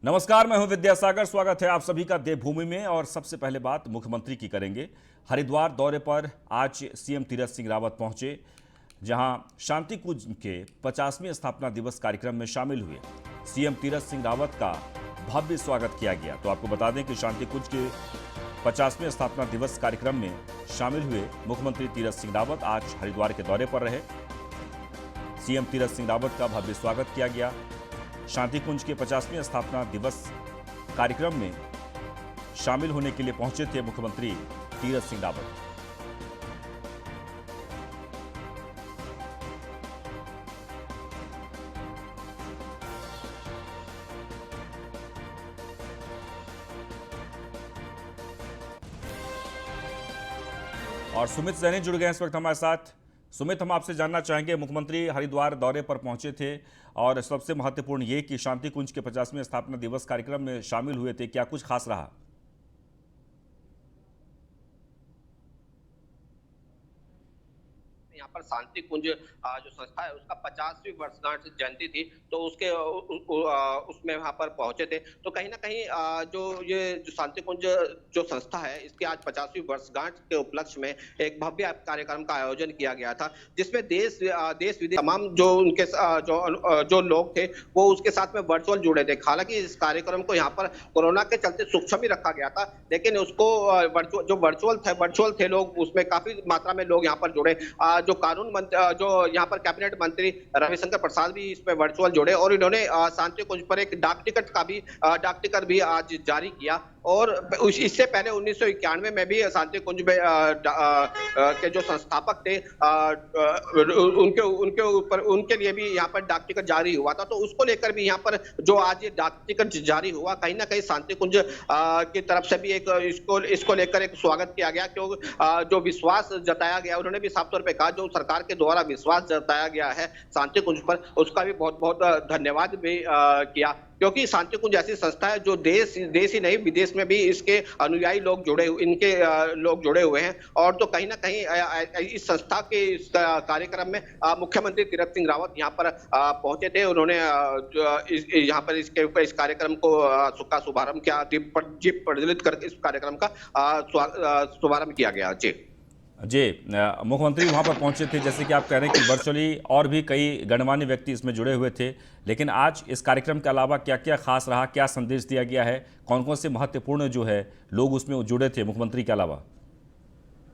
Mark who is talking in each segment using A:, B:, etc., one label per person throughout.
A: नमस्कार, मैं हूं विद्यासागर। स्वागत है आप सभी का देवभूमि में। और सबसे पहले बात मुख्यमंत्री की करेंगे। हरिद्वार दौरे पर आज सीएम तीरथ सिंह रावत पहुंचे, जहां शांति कुंज के 50वें स्थापना दिवस कार्यक्रम में शामिल हुए। सीएम तीरथ सिंह रावत का भव्य स्वागत किया गया। तो आपको बता दें कि शांति कुंज के 50वें स्थापना दिवस कार्यक्रम में शामिल हुए मुख्यमंत्री तीरथ सिंह रावत आज हरिद्वार के दौरे पर रहे। सीएम तीरथ सिंह रावत का भव्य स्वागत किया गया। शांति कुंज के 50वें स्थापना दिवस कार्यक्रम में शामिल होने के लिए पहुंचे थे मुख्यमंत्री तीरथ सिंह रावत। और सुमित सैनी जुड़ गए इस वक्त हमारे साथ। सुमित, हम आपसे जानना चाहेंगे, मुख्यमंत्री हरिद्वार दौरे पर पहुंचे थे और सबसे महत्वपूर्ण ये कि शांति कुंज के 50वें स्थापना दिवस कार्यक्रम में शामिल हुए थे, क्या कुछ खास रहा?
B: यहाँ पर शांति कुंज जो संस्था है उसका 50वीं वर्षगांठ जयंती थी, तो उसमें वहां पर पहुंचे थे। तो कहीं ना कहीं जो शांति कुंज जो संस्था है इसकी आज 50वीं वर्षगांठ के उपलक्ष्य में एक भव्य कार्यक्रम का आयोजन किया गया था, जिसमें देश विदेश तमाम जो उनके जो लोग थे वो उसके साथ में वर्चुअल जुड़े थे। हालांकि इस कार्यक्रम को यहाँ पर कोरोना के चलते सूक्ष्म ही रखा गया था, लेकिन उसको जो वर्चुअल थे लोग, उसमें काफी मात्रा में लोग यहाँ पर जुड़े। जो कानून मंत्री, जो यहाँ पर कैबिनेट मंत्री रविशंकर प्रसाद भी इसमें वर्चुअल जुड़े और इन्होंने शांति कुंज पर एक डाक टिकट भी आज जारी किया। और इससे पहले 1991 में भी शांति कुंज में के जो संस्थापक थे उनके लिए भी यहाँ पर डाक टिकट जारी हुआ था। तो उसको लेकर भी यहाँ पर जो आज ये डाक टिकट जारी हुआ, कहीं ना कहीं शांति कुंज की तरफ से भी एक इसको लेकर एक स्वागत किया गया, क्योंकि जो विश्वास जताया गया, उन्होंने भी साफ तौर पे कहा जो सरकार के द्वारा विश्वास जताया गया है शांति कुंज पर, उसका भी बहुत बहुत धन्यवाद भी किया। क्योंकि शांति कुंज ऐसी संस्था है जो देश ही नहीं विदेश में भी इसके अनुयायी लोग जुड़े हुए हैं। और तो कहीं ना कहीं इस संस्था के इस कार्यक्रम में मुख्यमंत्री तीरथ सिंह रावत यहाँ पर पहुंचे थे। उन्होंने यहाँ पर इस कार्यक्रम को का शुभारंभ किया, दीप प्रज्वलित करके इस कार्यक्रम का शुभारंभ किया गया।
A: जी, मुख्यमंत्री वहां पर पहुंचे थे, जैसे कि आप कह रहे हैं कि वर्चुअली और भी कई गणमान्य व्यक्ति इसमें जुड़े हुए थे, लेकिन आज इस कार्यक्रम के अलावा क्या क्या खास रहा, क्या संदेश दिया गया है, कौन कौन से महत्वपूर्ण जो है लोग उसमें जुड़े थे मुख्यमंत्री के अलावा?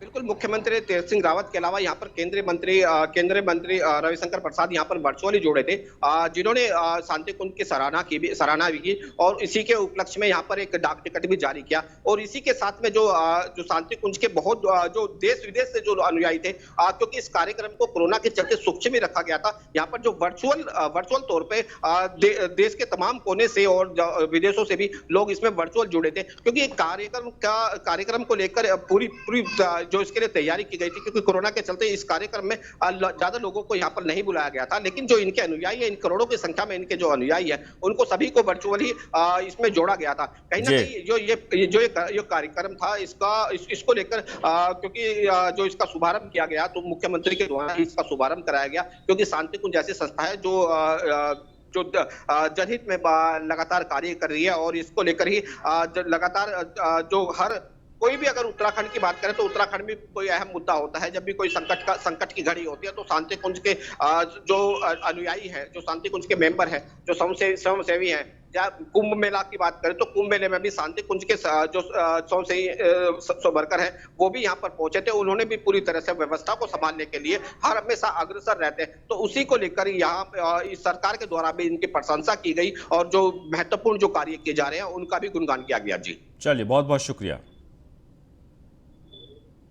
B: बिल्कुल, मुख्यमंत्री तीरथ सिंह रावत के अलावा यहाँ पर केंद्रीय मंत्री रविशंकर प्रसाद यहाँ पर वर्चुअली जुड़े थे, जिन्होंने शांति कुंज की सराहना भी की और इसी के उपलक्ष्य में यहाँ पर एक डाक टिकट भी जारी किया। और इसी के साथ में जो शांति कुंज के बहुत जो देश विदेश से जो अनुयायी थे, क्योंकि इस कार्यक्रम को कोरोना के चलते सूक्ष्म ही रखा गया था, यहाँ पर जो वर्चुअल तौर पर देश के तमाम कोने से और विदेशों से भी लोग इसमें वर्चुअल जुड़े थे, क्योंकि कार्यक्रम को लेकर पूरी जो इसके लिए तैयारी की गई थी, क्योंकि कोरोना के चलते इस कार्यक्रम में ज्यादा लोगों को यहाँ पर नहीं बुलाया गया था। लेकिन जो इनके अनुयायी है, इन करोड़ों की संख्या में इनके जो अनुयायी है, उनको सभी को वर्चुअली इसमें जोड़ा गया था। कहीं ना कहीं जो ये कार्यक्रम था इसको लेकर, क्योंकि जो इसका शुभारंभ किया गया, तो मुख्यमंत्री के द्वारा इसका शुभारंभ कराया गया, क्योंकि शांति कुंज ऐसी संस्था है जो जनहित में लगातार कार्य कर रही है। और इसको लेकर ही लगातार जो हर कोई भी अगर उत्तराखंड की बात करें तो उत्तराखंड में कोई अहम मुद्दा होता है, जब भी कोई संकट की घड़ी होती है, तो शांति कुंज के जो अनुयायी है, जो शांति कुंज के मेंबर है, जो स्वयंसेवी हैं, या कुंभ मेला की बात करें तो कुंभ मेले में भी शांति कुंज के जो स्वयंसेवी वर्कर हैं वो भी यहाँ पर पहुंचे थे। उन्होंने भी पूरी तरह से व्यवस्था को संभालने के लिए हर हमेशा अग्रसर रहते हैं। तो उसी को लेकर यहाँ इस सरकार के द्वारा भी इनकी प्रशंसा की गई और जो महत्वपूर्ण जो कार्य किए जा रहे हैं उनका भी गुणगान किया गया। जी
A: चलिए, बहुत बहुत शुक्रिया।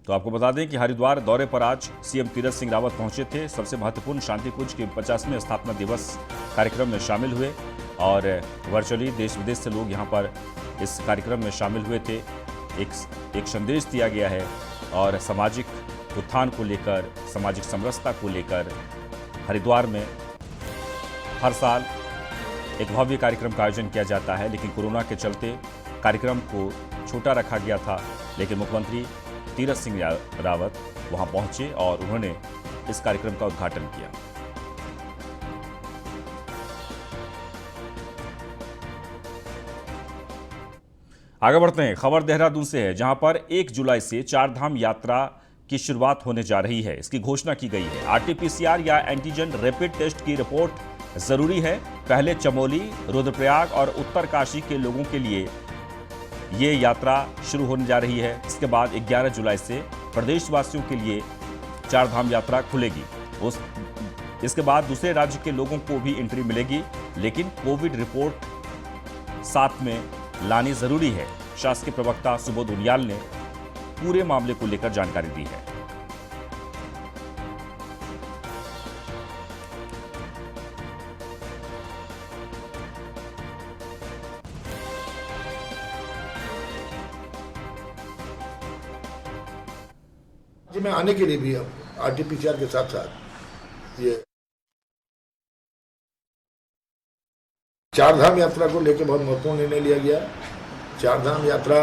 A: तो आपको बता दें कि हरिद्वार दौरे पर आज सीएम तीरथ सिंह रावत पहुंचे थे। सबसे महत्वपूर्ण शांति कुंज के 50वें स्थापना दिवस कार्यक्रम में शामिल हुए और वर्चुअली देश विदेश से लोग यहां पर इस कार्यक्रम में शामिल हुए थे। एक संदेश दिया गया है और सामाजिक उत्थान को लेकर, सामाजिक समरसता को लेकर हरिद्वार में हर साल एक भव्य कार्यक्रम का आयोजन किया जाता है, लेकिन कोरोना के चलते कार्यक्रम को छोटा रखा गया था। लेकिन मुख्यमंत्री तीरथ सिंह रावत वहां पहुंचे और उन्होंने इस कार्यक्रम का उद्घाटन किया। आगे बढ़ते हैं। खबर देहरादून से है, जहां पर 1 जुलाई से चारधाम यात्रा की शुरुआत होने जा रही है। इसकी घोषणा की गई है। आरटीपीसीआर या एंटीजन रैपिड टेस्ट की रिपोर्ट जरूरी है। पहले चमोली, रुद्रप्रयाग और उत्तरकाशी के लोगों के लिए ये यात्रा शुरू होने जा रही है। इसके बाद 11 जुलाई से प्रदेशवासियों के लिए चारधाम यात्रा खुलेगी। इसके बाद दूसरे राज्य के लोगों को भी एंट्री मिलेगी, लेकिन कोविड रिपोर्ट साथ में लानी जरूरी है। शासकीय प्रवक्ता सुबोध उनियाल ने पूरे मामले को लेकर जानकारी दी है।
C: राज्य में आने के लिए भी अब आरटीपीसीआर के साथ साथ ये चारधाम यात्रा को लेकर बहुत महत्वपूर्ण निर्णय लिया गया। चारधाम यात्रा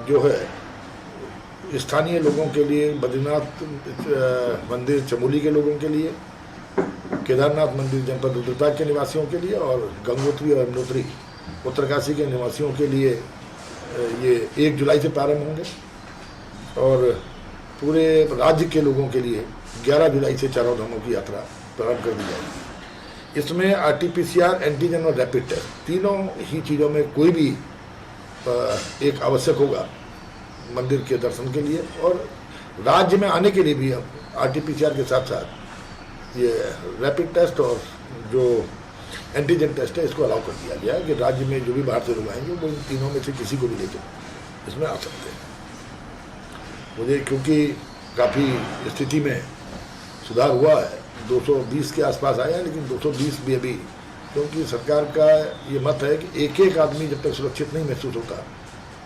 C: जो है स्थानीय लोगों के लिए, बद्रीनाथ मंदिर चमोली के लोगों के लिए, केदारनाथ मंदिर जनपद रुद्रप्रयाग के निवासियों के लिए और गंगोत्री और यमुनोत्री उत्तरकाशी के निवासियों के लिए ये 1 जुलाई से प्रारंभ होंगे और पूरे राज्य के लोगों के लिए 11 जुलाई से चारों धामों की यात्रा प्रारंभ कर दी जाएगी। इसमें आरटीपीसीआर, एंटीजन और रैपिड टेस्ट तीनों ही चीज़ों में कोई भी एक आवश्यक होगा मंदिर के दर्शन के लिए। और राज्य में आने के लिए भी अब आरटीपीसीआर के साथ साथ ये रैपिड टेस्ट और जो एंटीजन टेस्ट है इसको अलाउ कर दिया गया है कि राज्य में जो भी बाहर से लोग आएंगे वो इन तीनों में से किसी को भी लेकर इसमें आ सकते हैं। मुझे क्योंकि काफ़ी स्थिति में सुधार हुआ है, 220 के आसपास आया है, लेकिन 220 भी अभी, क्योंकि सरकार का ये मत है कि एक एक आदमी जब तक सुरक्षित नहीं महसूस होता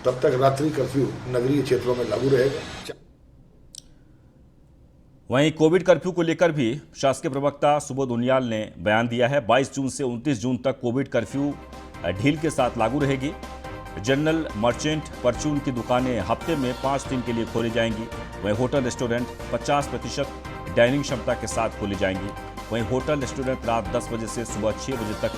C: तब तक रात्रि कर्फ्यू नगरीय क्षेत्रों में लागू रहेगा।
A: वहीं कोविड कर्फ्यू को लेकर भी शासकीय प्रवक्ता सुबोध उनियाल ने बयान दिया है। 22 जून से 29 जून तक कोविड कर्फ्यू ढील के साथ लागू रहेगी। जनरल, मर्चेंट, परचून की दुकानें हफ्ते में 5 दिन के लिए खोली जाएंगी। वहीं होटल, रेस्टोरेंट 50% डाइनिंग क्षमता के साथ खोली जाएंगी। वहीं होटल, रेस्टोरेंट रात 10 बजे से सुबह 6 बजे तक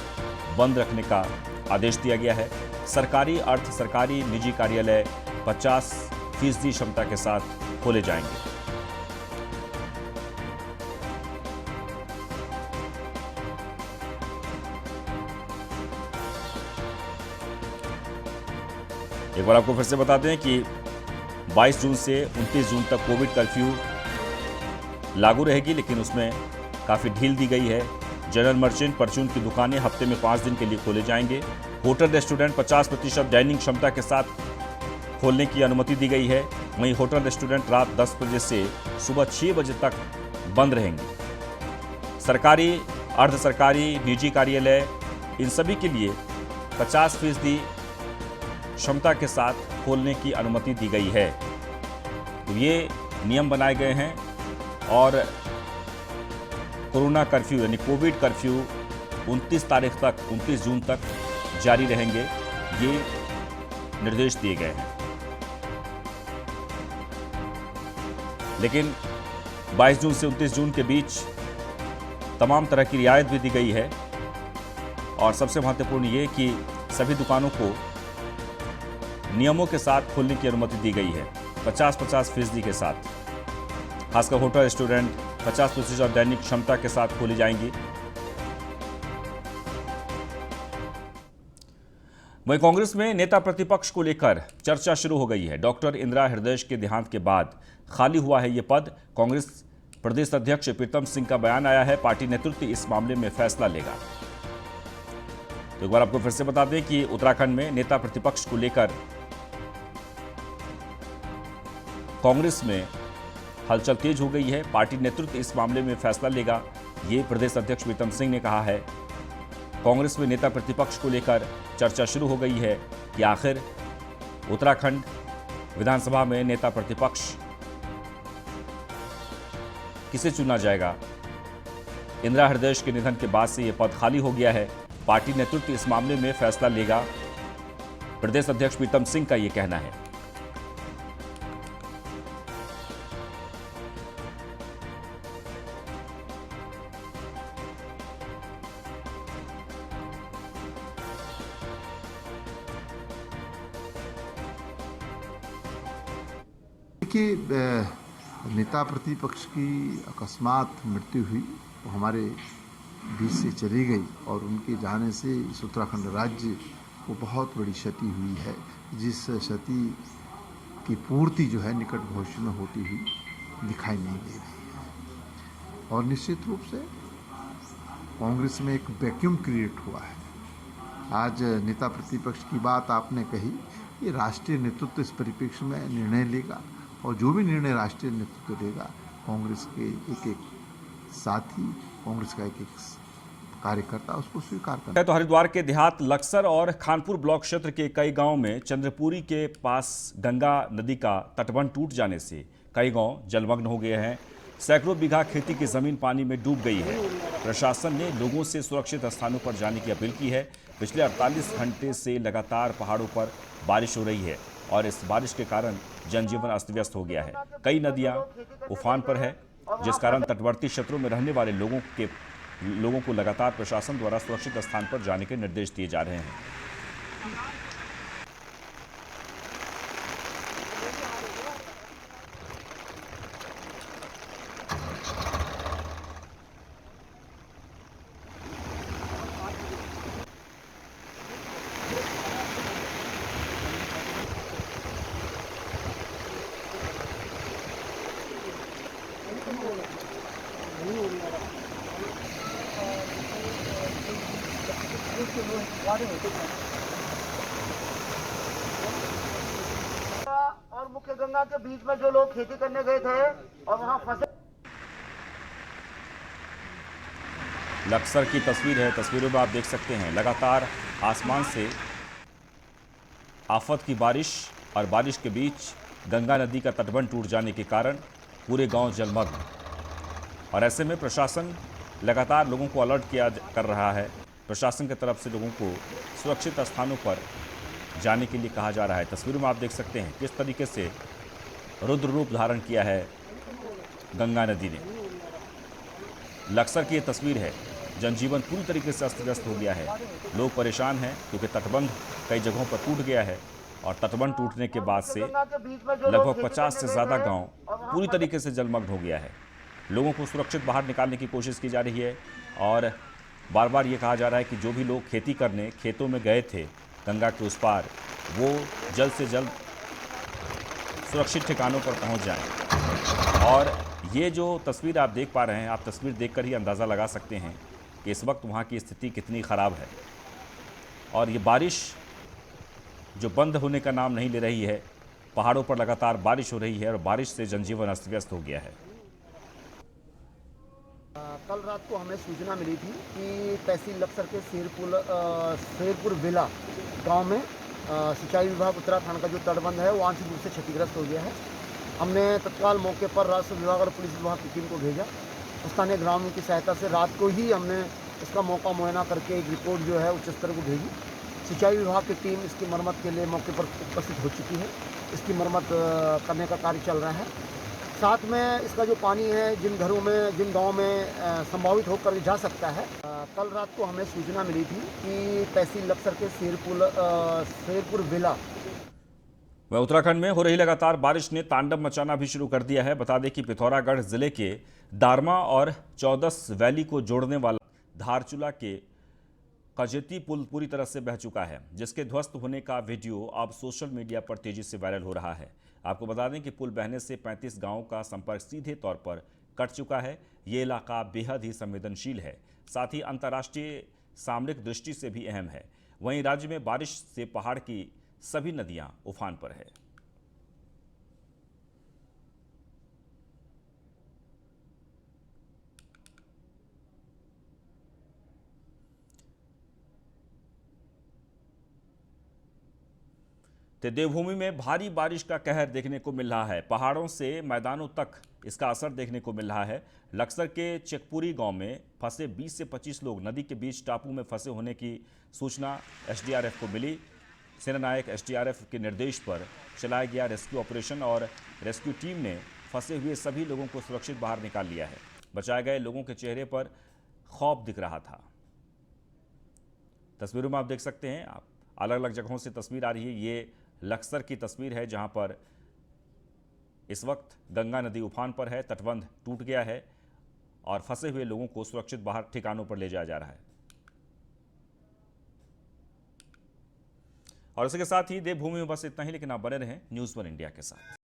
A: बंद रखने का आदेश दिया गया है। सरकारी, अर्ध सरकारी, निजी कार्यालय 50% क्षमता के साथ खोले जाएंगे। एक बार आपको फिर से बता दें कि 22 जून से 29 जून तक कोविड कर्फ्यू लागू रहेगी, लेकिन उसमें काफ़ी ढील दी गई है। जनरल, मर्चेंट, परचून की दुकानें हफ्ते में 5 दिन के लिए खोले जाएंगे। होटल, रेस्टोरेंट 50% डाइनिंग क्षमता के साथ खोलने की अनुमति दी गई है। वहीं होटल, रेस्टोरेंट रात 10 बजे से सुबह 6 बजे तक बंद रहेंगे। सरकारी, अर्ध सरकारी, निजी कार्यालय इन सभी के लिए 50% क्षमता के साथ खोलने की अनुमति दी गई है। तो ये नियम बनाए गए हैं और कोरोना कर्फ्यू यानी कोविड कर्फ्यू 29 जून तक जारी रहेंगे, ये निर्देश दिए गए हैं। लेकिन 22 जून से 29 जून के बीच तमाम तरह की रियायत भी दी गई है और सबसे महत्वपूर्ण ये कि सभी दुकानों को नियमों के साथ खोलने की अनुमति दी गई है, 50% के साथ। खासकर होटल, रेस्टोरेंट 50% दैनिक क्षमता के साथ खोली जाएंगी। वहीं कांग्रेस में नेता प्रतिपक्ष को लेकर चर्चा शुरू हो गई है। डॉक्टर इंदिरा हृदय के देहांत के बाद खाली हुआ है ये पद। कांग्रेस प्रदेश अध्यक्ष प्रीतम सिंह का बयान आया है, पार्टी नेतृत्व इस मामले में फैसला लेगा। तो एक बार आपको फिर से बता दें कि उत्तराखंड में नेता प्रतिपक्ष को लेकर कांग्रेस में हलचल तेज हो गई है। पार्टी नेतृत्व इस मामले में फैसला लेगा, ये प्रदेश अध्यक्ष प्रीतम सिंह ने कहा है। कांग्रेस में नेता प्रतिपक्ष को लेकर चर्चा शुरू हो गई है कि आखिर उत्तराखंड विधानसभा में नेता प्रतिपक्ष किसे चुना जाएगा। इंदिरा हृदय के निधन के बाद से यह पद खाली हो गया है। पार्टी नेतृत्व इस मामले में फैसला लेगा, प्रदेश अध्यक्ष प्रीतम सिंह का यह कहना है।
D: देखिए, नेता प्रतिपक्ष की अकस्मात मृत्यु हुई, वो हमारे बीच से चली गई और उनके जाने से इस उत्तराखंड राज्य को बहुत बड़ी क्षति हुई है, जिस क्षति की पूर्ति जो है निकट भविष्य में होती हुई दिखाई नहीं दे रही है। और निश्चित रूप से कांग्रेस में एक वैक्यूम क्रिएट हुआ है। आज नेता प्रतिपक्ष की बात आपने कही, ये राष्ट्रीय नेतृत्व इस परिप्रेक्ष्य में निर्णय लेगा और जो भी निर्णय राष्ट्रीय नेतृत्व लेगा, कांग्रेस के एक एक साथी, कांग्रेस का एक एक कार्यकर्ता उसको स्वीकार करता है।
A: तो हरिद्वार के देहात लक्सर और खानपुर ब्लॉक क्षेत्र के कई गांव में चंद्रपुरी के पास गंगा नदी का तटबंध टूट जाने से कई गांव जलमग्न हो गए हैं। सैकड़ों बीघा खेती की जमीन पानी में डूब गई है। प्रशासन ने लोगों से सुरक्षित स्थानों पर जाने की अपील की है। पिछले 48 घंटे से लगातार पहाड़ों पर बारिश हो रही है और इस बारिश के कारण जनजीवन अस्त व्यस्त हो गया है। कई नदियां उफान पर है, जिस कारण तटवर्ती क्षेत्रों में रहने वाले लोगों को लगातार प्रशासन द्वारा सुरक्षित स्थान पर जाने के निर्देश दिए जा रहे हैं।
E: और मुख्य गंगा के बीच में जो लोग खेती करने गए थे और वहां फंसे।
A: लक्सर की तस्वीर है। तस्वीरों में आप देख सकते हैं लगातार आसमान से आफत की बारिश और बारिश के बीच गंगा नदी का तटबंध टूट जाने के कारण पूरे गांव जलमग्न। और ऐसे में प्रशासन लगातार लोगों को अलर्ट कर रहा है। प्रशासन की तरफ से लोगों को सुरक्षित स्थानों पर जाने के लिए कहा जा रहा है। तस्वीरों में आप देख सकते हैं किस तरीके से रुद्र रूप धारण किया है गंगा नदी ने। लक्सर की ये तस्वीर है। जनजीवन पूरी तरीके से अस्त व्यस्त हो गया है। लोग परेशान हैं क्योंकि तटबंध कई जगहों पर टूट गया है और तटबंध टूटने के बाद से लगभग 50 से ज़्यादा गांव पूरी तरीके से जलमग्न हो गया है। लोगों को सुरक्षित बाहर निकालने की कोशिश की जा रही है और बार बार ये कहा जा रहा है कि जो भी लोग खेती करने खेतों में गए थे गंगा के उस पार, वो जल्द से जल्द सुरक्षित ठिकानों पर पहुंच जाएं। और ये जो तस्वीर आप देख पा रहे हैं, आप तस्वीर देखकर ही अंदाज़ा लगा सकते हैं कि इस वक्त वहाँ की स्थिति कितनी ख़राब है। और ये बारिश जो बंद होने का नाम नहीं ले रही है, पहाड़ों पर लगातार बारिश हो रही है और बारिश से जनजीवन अस्त व्यस्त हो गया है।
E: कल रात को हमें सूचना मिली थी कि तहसील लक्सर के शेरपुर विला गांव में सिंचाई विभाग उत्तराखंड का जो तटबंध है वो आंशिक रूप से क्षतिग्रस्त हो गया है। हमने तत्काल मौके पर राजस्व विभाग और पुलिस विभाग की टीम को भेजा। स्थानीय ग्रामीणों की सहायता से रात को ही हमने इसका मौका मुआयना करके एक रिपोर्ट जो है उच्च स्तर को भेजी। सिंचाई विभाग की टीम इसकी मरम्मत के लिए मौके पर उपस्थित हो चुकी है। इसकी मरम्मत करने का कार्य चल रहा है। साथ में इसका जो पानी है जिन घरों में, जिन गाँव में संभावित होकर जा सकता है। कल रात को हमें सूचना मिली थी कि तहसील लक्सर के शेरपुर विला।
A: वह उत्तराखंड में हो रही लगातार बारिश ने तांडव मचाना भी शुरू कर दिया है। बता दें कि पिथौरागढ़ जिले के दारमा और चौदस वैली को जोड़ने वाला धारचूला के कजेती पुल पूरी तरह से बह चुका है, जिसके ध्वस्त होने का वीडियो अब सोशल मीडिया पर तेजी से वायरल हो रहा है। आपको बता दें कि पुल बहने से 35 गांवों का संपर्क सीधे तौर पर कट चुका है। ये इलाका बेहद ही संवेदनशील है, साथ ही अंतर्राष्ट्रीय सामरिक दृष्टि से भी अहम है। वहीं राज्य में बारिश से पहाड़ की सभी नदियां उफान पर है। तो देवभूमि में भारी बारिश का कहर देखने को मिल रहा है। पहाड़ों से मैदानों तक इसका असर देखने को मिल रहा है। लक्सर के चेकपुरी गांव में फंसे 20 से 25 लोग नदी के बीच टापू में फंसे होने की सूचना एसडीआरएफ को मिली। सेनानायक एसडीआरएफ के निर्देश पर चलाया गया रेस्क्यू ऑपरेशन और रेस्क्यू टीम ने फंसे हुए सभी लोगों को सुरक्षित बाहर निकाल लिया है। बचाए गए लोगों के चेहरे पर खौफ दिख रहा था। तस्वीरों में आप देख सकते हैं, आप अलग अलग जगहों से तस्वीर आ रही है। ये लक्सर की तस्वीर है जहां पर इस वक्त गंगा नदी उफान पर है, तटबंध टूट गया है और फंसे हुए लोगों को सुरक्षित बाहर ठिकानों पर ले जाया जा रहा है। और इसके साथ ही देवभूमि में बस इतना ही, लेकिन आप बने रहें न्यूज़ 1 इंडिया के साथ।